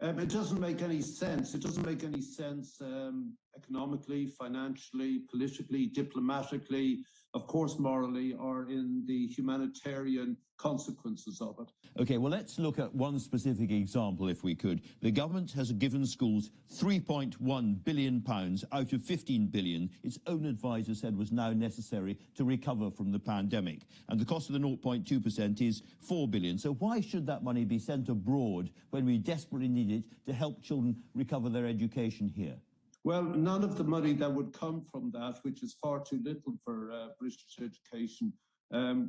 It doesn't make any sense. It doesn't make any sense economically, financially, politically, diplomatically, of course, morally, or in the humanitarian consequences of it. OK, well, let's look at one specific example, if we could. The government has given schools £3.1 billion out of £15 billion its own advisor said was now necessary to recover from the pandemic. And the cost of the 0.2% is £4 billion. So why should that money be sent abroad when we desperately need it to help children recover their education here? Well, none of the money that would come from that, which is far too little for British education,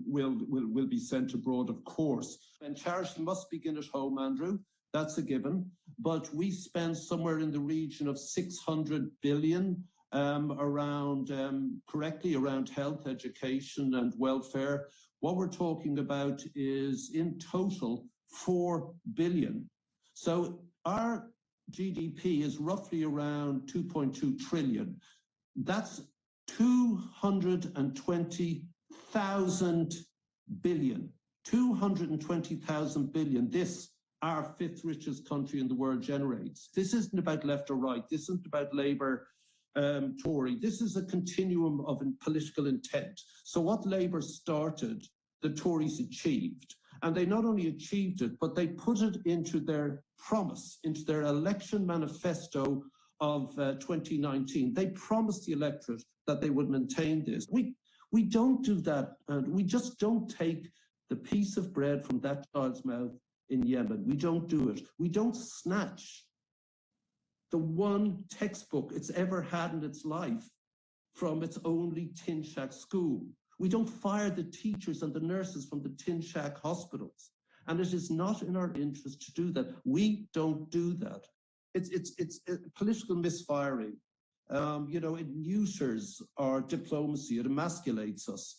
will be sent abroad, of course. And charity must begin at home, Andrew. That's a given. But we spend somewhere in the region of 600 billion around health, education and welfare. What we're talking about is in total 4 billion. So our GDP is roughly around 2.2 trillion. That's 220,000 billion. 220,000 billion. This, our fifth richest country in the world, generates. This isn't about left or right. This isn't about Labour, Tory. This is a continuum of political intent. So what Labour started, the Tories achieved. And they not only achieved it, but they put it into their promise, into their election manifesto of 2019. They promised the electorate that they would maintain this. We don't do that, and we just don't take the piece of bread from that child's mouth in Yemen. We don't do it. We don't snatch the one textbook it's ever had in its life from its only tin shack school. We don't fire the teachers and the nurses from the tin shack hospitals. And it is not in our interest to do that. We don't do that. It's political misfiring. It neuters our diplomacy. It emasculates us.